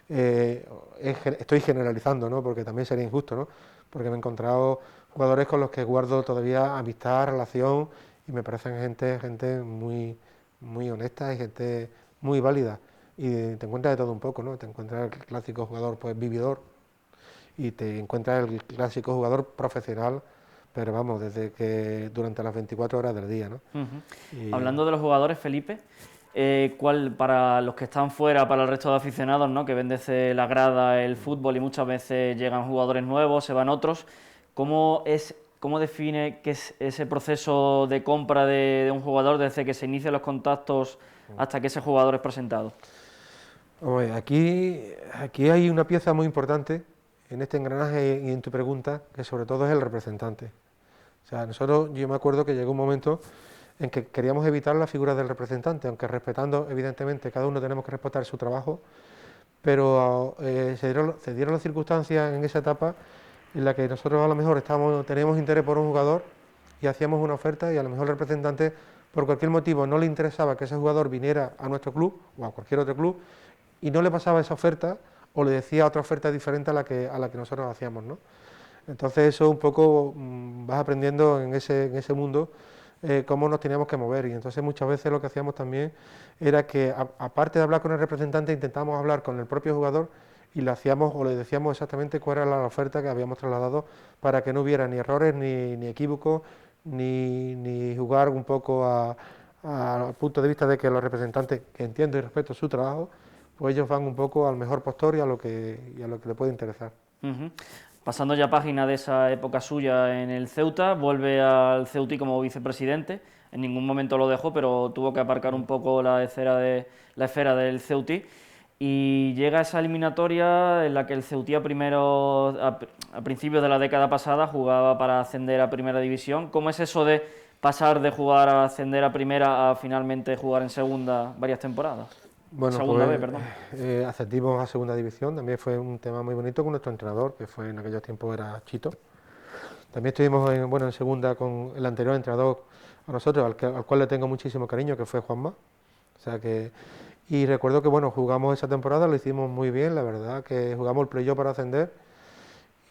Estoy generalizando, ¿no? Porque también sería injusto, ¿no? Porque me he encontrado jugadores con los que guardo todavía amistad, relación y me parecen gente muy, muy honesta y gente muy válida. Y te encuentras de todo un poco, ¿no? Te encuentras el clásico jugador pues vividor y te encuentras el clásico jugador profesional, pero vamos, desde que durante las 24 horas del día, ¿no? Hablando de los jugadores, Felipe, ¿cuál para los que están fuera, para el resto de aficionados, ¿no? Que ven desde la grada el fútbol y muchas veces llegan jugadores nuevos, se van otros, ¿cómo define qué es ese proceso de compra de un jugador desde que se inician los contactos hasta que ese jugador es presentado? Oye, aquí hay una pieza muy importante en este engranaje y en tu pregunta, que sobre todo es el representante. O sea, yo me acuerdo que llegó un momento en que queríamos evitar la figura del representante, aunque respetando, evidentemente, cada uno tenemos que respetar su trabajo, pero se dieron las circunstancias en esa etapa en la que nosotros a lo mejor teníamos interés por un jugador y hacíamos una oferta y a lo mejor el representante, por cualquier motivo, no le interesaba que ese jugador viniera a nuestro club o a cualquier otro club y no le pasaba esa oferta o le decía otra oferta diferente a la que nosotros hacíamos, ¿no? Entonces eso un poco vas aprendiendo en ese mundo cómo nos teníamos que mover y entonces muchas veces lo que hacíamos también era que aparte de hablar con el representante intentábamos hablar con el propio jugador y le decíamos exactamente cuál era la oferta que habíamos trasladado para que no hubiera ni errores ni equívocos ni jugar un poco al punto de vista de que los representantes, que entiendo y respeto su trabajo, pues ellos van un poco al mejor postor y a lo que le puede interesar. Pasando ya página de esa época suya en el Ceuta, vuelve al Ceutí como vicepresidente, en ningún momento lo dejó, pero tuvo que aparcar un poco la esfera del Ceutí, y llega esa eliminatoria en la que el Ceutí a principios de la década pasada jugaba para ascender a Primera División. ¿Cómo es eso de pasar de jugar a ascender a Primera a finalmente jugar en Segunda varias temporadas? Bueno, Segunda B, perdón. Ascendimos a Segunda División, también fue un tema muy bonito con nuestro entrenador, que fue en aquellos tiempos era Chito. También estuvimos en Segunda con el anterior entrenador a nosotros, al cual le tengo muchísimo cariño, que fue Juanma. O sea que, y recuerdo que bueno, jugamos esa temporada, lo hicimos muy bien, la verdad, que jugamos el playoff para ascender.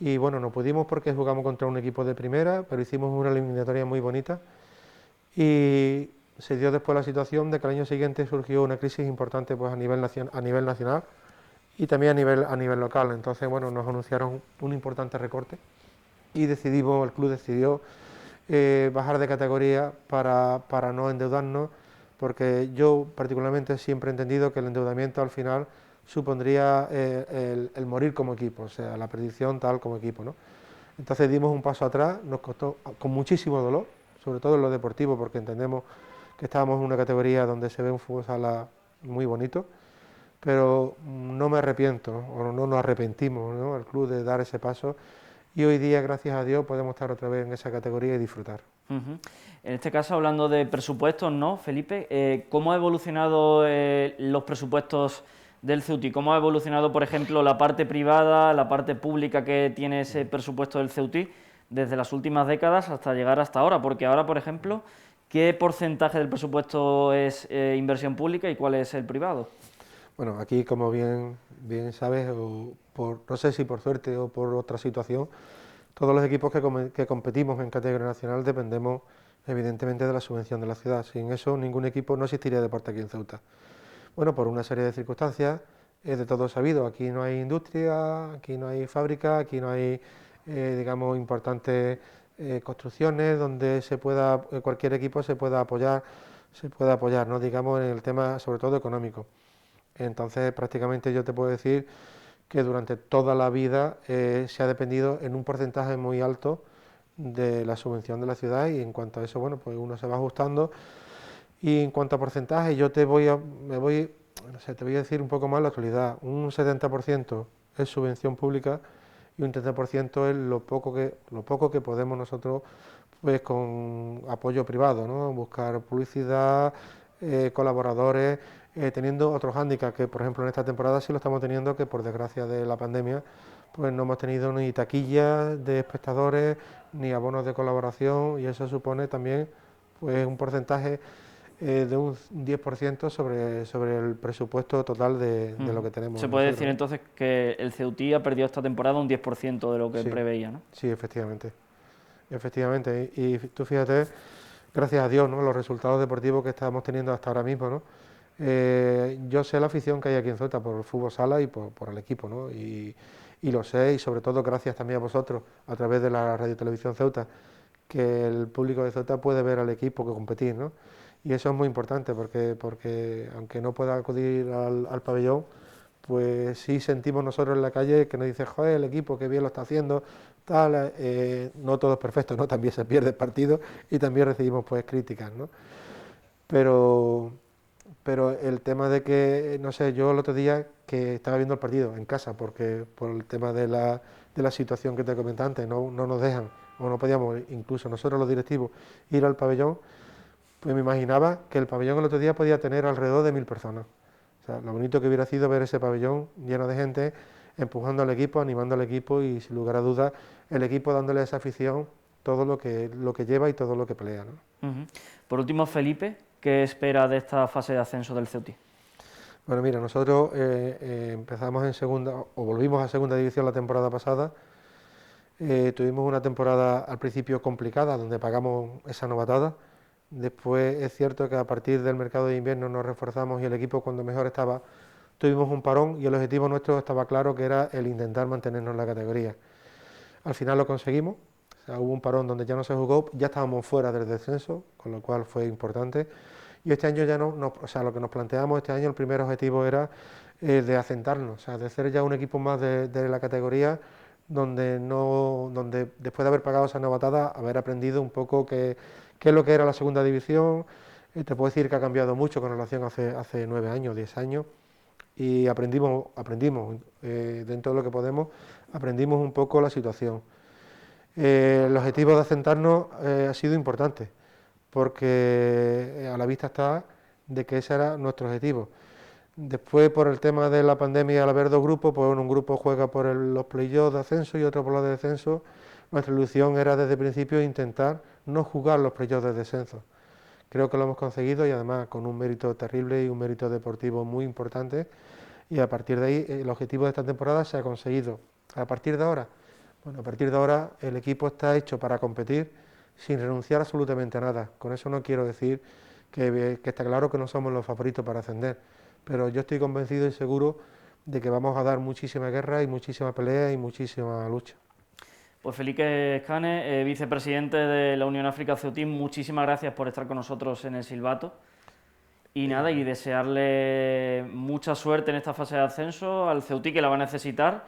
Y bueno, no pudimos porque jugamos contra un equipo de primera, pero hicimos una eliminatoria muy bonita. Y se dio después la situación de que al año siguiente surgió una crisis importante pues a nivel nacional y también a nivel local. Entonces, bueno, nos anunciaron un importante recorte y el club decidió bajar de categoría para no endeudarnos, porque yo particularmente siempre he entendido que el endeudamiento al final supondría el morir como equipo, o sea, la perdición tal como equipo, ¿no? Entonces dimos un paso atrás, nos costó con muchísimo dolor, sobre todo en lo deportivo, porque entendemos que estábamos en una categoría donde se ve un fútbol sala muy bonito, pero no me arrepiento, o no nos arrepentimos, ¿no?, el club de dar ese paso, y hoy día, gracias a Dios, podemos estar otra vez en esa categoría y disfrutar. En este caso, hablando de presupuestos, ¿no, Felipe? ¿Cómo ha evolucionado los presupuestos del Ceutí? ¿Cómo ha evolucionado, por ejemplo, la parte privada, la parte pública que tiene ese presupuesto del Ceutí desde las últimas décadas hasta llegar hasta ahora? Porque ahora, por ejemplo, ¿Qué porcentaje del presupuesto es inversión pública y cuál es el privado? Bueno, aquí, como bien sabes, no sé si por suerte o por otra situación, todos los equipos que competimos en categoría nacional dependemos evidentemente de la subvención de la ciudad. Sin eso ningún equipo, no existiría deporte aquí en Ceuta. Bueno, por una serie de circunstancias, es de todo sabido. Aquí no hay industria, aquí no hay fábrica, aquí no hay, digamos, importantes construcciones donde cualquier equipo se pueda apoyar, ¿no? Digamos, en el tema sobre todo económico. Entonces, prácticamente yo te puedo decir que durante toda la vida se ha dependido en un porcentaje muy alto de la subvención de la ciudad, y en cuanto a eso, bueno, pues uno se va ajustando. Y en cuanto a porcentaje, yo te voy a decir un poco más la actualidad. Un 70% es subvención pública y un 30% es lo poco que podemos nosotros, pues con apoyo privado, ¿no? Buscar publicidad, colaboradores, teniendo otros hándicaps que, por ejemplo, en esta temporada sí lo estamos teniendo, que por desgracia de la pandemia, pues no hemos tenido ni taquillas de espectadores ni abonos de colaboración, y eso supone también pues un porcentaje de un 10% sobre el presupuesto total de lo que tenemos. Se puede decir entonces que el Ceutí ha perdido esta temporada un 10% de lo que preveía, ¿no? Sí, efectivamente. Y tú fíjate, gracias a Dios, ¿no?, los resultados deportivos que estamos teniendo hasta ahora mismo, ¿no? Yo sé la afición que hay aquí en Ceuta por el fútbol sala y por el equipo, ¿no? Y lo sé, y sobre todo gracias también a vosotros, a través de la Radio Televisión Ceuta, que el público de Ceuta puede ver al equipo que competir, ¿no? Y eso es muy importante porque aunque no pueda acudir al pabellón, pues sí sentimos nosotros en la calle que nos dice, joder, el equipo que bien lo está haciendo, tal. No todo es perfecto, ¿no? También se pierde el partido y también recibimos pues críticas, ¿no? Pero el tema de que, no sé, yo el otro día que estaba viendo el partido en casa, porque por el tema de la situación que te comenté antes, no nos dejan, o no podíamos, incluso nosotros los directivos, ir al pabellón, pues me imaginaba que el pabellón el otro día podía tener alrededor de 1000 personas. O sea, lo bonito que hubiera sido ver ese pabellón lleno de gente, empujando al equipo, animando al equipo, y sin lugar a dudas el equipo dándole a esa afición todo lo que lleva y todo lo que pelea, ¿no? Por último, Felipe, ¿qué espera de esta fase de ascenso del Ceutí? Bueno, mira, nosotros empezamos en segunda, o volvimos a segunda división la temporada pasada. Tuvimos una temporada al principio complicada, donde pagamos esa novatada. Después es cierto que a partir del mercado de invierno nos reforzamos y el equipo, cuando mejor estaba, tuvimos un parón, y el objetivo nuestro estaba claro, que era el intentar mantenernos en la categoría. Al final lo conseguimos. O sea, hubo un parón donde ya no se jugó, ya estábamos fuera del descenso, con lo cual fue importante. Y este año ya o sea, lo que nos planteamos este año, el primer objetivo era de asentarnos, o sea, de ser ya un equipo más de la categoría, donde después de haber pagado esa novatada, haber aprendido un poco qué es lo que era la segunda división. Te puedo decir que ha cambiado mucho con relación a hace 9 años, 10 años, y aprendimos dentro de lo que podemos, aprendimos un poco la situación. El objetivo de asentarnos ha sido importante, porque a la vista está de que ese era nuestro objetivo. Después, por el tema de la pandemia, al haber dos grupos, pues un grupo juega por los playoffs de ascenso y otro por los de descenso. Nuestra ilusión era desde el principio intentar no jugar los playoffs de descenso. Creo que lo hemos conseguido, y además con un mérito terrible y un mérito deportivo muy importante, y a partir de ahí el objetivo de esta temporada se ha conseguido. A partir de ahora, bueno, a partir de ahora el equipo está hecho para competir sin renunciar absolutamente a nada. Con eso no quiero decir que está claro que no somos los favoritos para ascender, pero yo estoy convencido y seguro de que vamos a dar muchísima guerra y muchísima pelea y muchísima lucha. Pues Felipe Escane, vicepresidente de la Unión África Ceutí, muchísimas gracias por estar con nosotros en el Silbato. Y nada, y desearle mucha suerte en esta fase de ascenso al Ceutí, que la va a necesitar.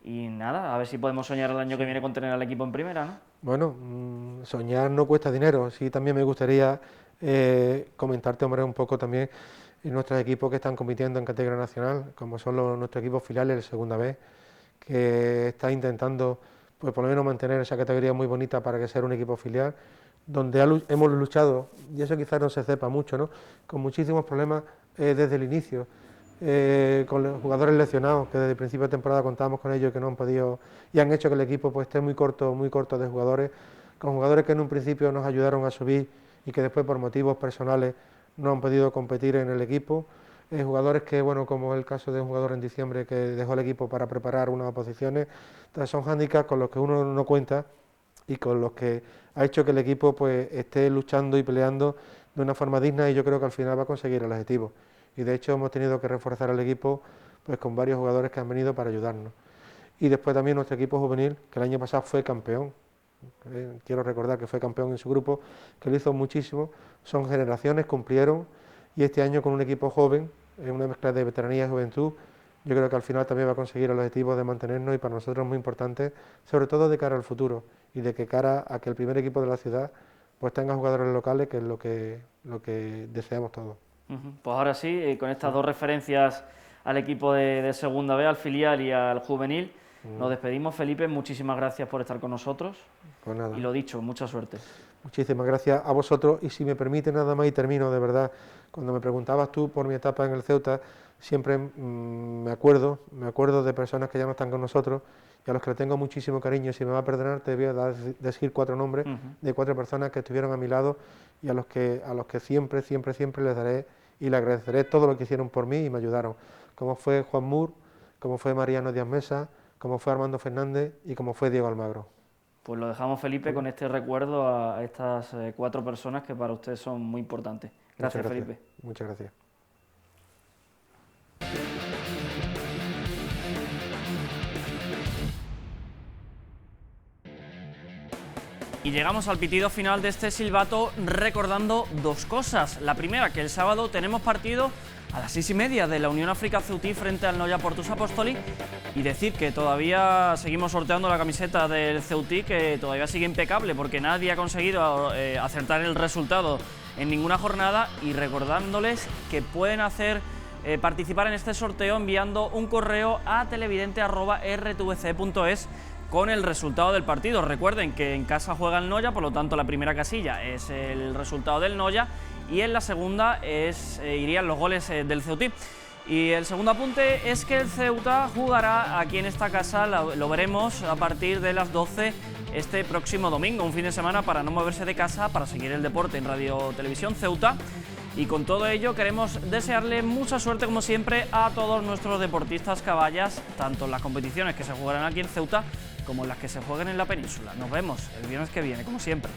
Y nada, a ver si podemos soñar el año que viene con tener al equipo en primera, ¿no? Bueno, soñar no cuesta dinero. Sí, también me gustaría comentarte, hombre, un poco también nuestros equipos que están compitiendo en categoría nacional, como son nuestros equipos filiales de segunda vez, que está intentando, pues por lo menos mantener esa categoría muy bonita para que sea un equipo filial, donde hemos luchado, y eso quizás no se sepa mucho, ¿no?, con muchísimos problemas desde el inicio, con los jugadores lesionados, que desde el principio de temporada contábamos con ellos, que no han podido, y han hecho que el equipo pues esté muy corto de jugadores, con jugadores que en un principio nos ayudaron a subir y que después por motivos personales no han podido competir en el equipo. Jugadores que, bueno, como es el caso de un jugador en diciembre que dejó el equipo para preparar unas oposiciones, entonces son hándicaps con los que uno no cuenta y con los que ha hecho que el equipo pues esté luchando y peleando de una forma digna, y yo creo que al final va a conseguir el objetivo. Y de hecho hemos tenido que reforzar el equipo pues con varios jugadores que han venido para ayudarnos. Y después también nuestro equipo juvenil, que el año pasado fue campeón, quiero recordar que fue campeón en su grupo, que lo hizo muchísimo, son generaciones, cumplieron, y este año con un equipo joven, en una mezcla de veteranía y juventud, yo creo que al final también va a conseguir el objetivo de mantenernos, y para nosotros es muy importante, sobre todo de cara al futuro, y de que cara a que el primer equipo de la ciudad pues tenga jugadores locales, que es lo que deseamos todos. Pues ahora sí, con estas dos referencias al equipo de Segunda B, al filial y al juvenil, nos despedimos. Felipe, muchísimas gracias por estar con nosotros. Pues nada. Y lo dicho, mucha suerte. Muchísimas gracias a vosotros, y si me permite nada más y termino, de verdad, cuando me preguntabas tú por mi etapa en el Ceuta, siempre me acuerdo de personas que ya no están con nosotros y a los que le tengo muchísimo cariño. Si me va a perdonar, te voy a decir 4 nombres de 4 personas que estuvieron a mi lado y a los que siempre les daré y le agradeceré todo lo que hicieron por mí y me ayudaron, como fue Juan Mur, como fue Mariano Díaz Mesa, como fue Armando Fernández y como fue Diego Almagro. Pues lo dejamos, Felipe, con este recuerdo a estas 4 personas que para usted son muy importantes. Gracias, Felipe. Muchas gracias. Y llegamos al pitido final de este silbato recordando 2 cosas. La primera, que el sábado tenemos partido a las 6:30 de la Unión África Ceutí frente al Noia Portus Apostoli, y decir que todavía seguimos sorteando la camiseta del Ceutí, que todavía sigue impecable porque nadie ha conseguido acertar el resultado en ninguna jornada, y recordándoles que pueden participar en este sorteo enviando un correo a televidente@rtvc.es con el resultado del partido. Recuerden que en casa juega el Noia, por lo tanto la primera casilla es el resultado del Noia y en la segunda irían los goles del Ceutí. Y el segundo apunte es que el Ceuta jugará aquí en esta casa, lo veremos a partir de las 12 este próximo domingo, un fin de semana para no moverse de casa, para seguir el deporte en Radio Televisión Ceuta. Y con todo ello queremos desearle mucha suerte, como siempre, a todos nuestros deportistas caballas, tanto en las competiciones que se jugarán aquí en Ceuta como en las que se jueguen en la península. Nos vemos el viernes que viene, como siempre.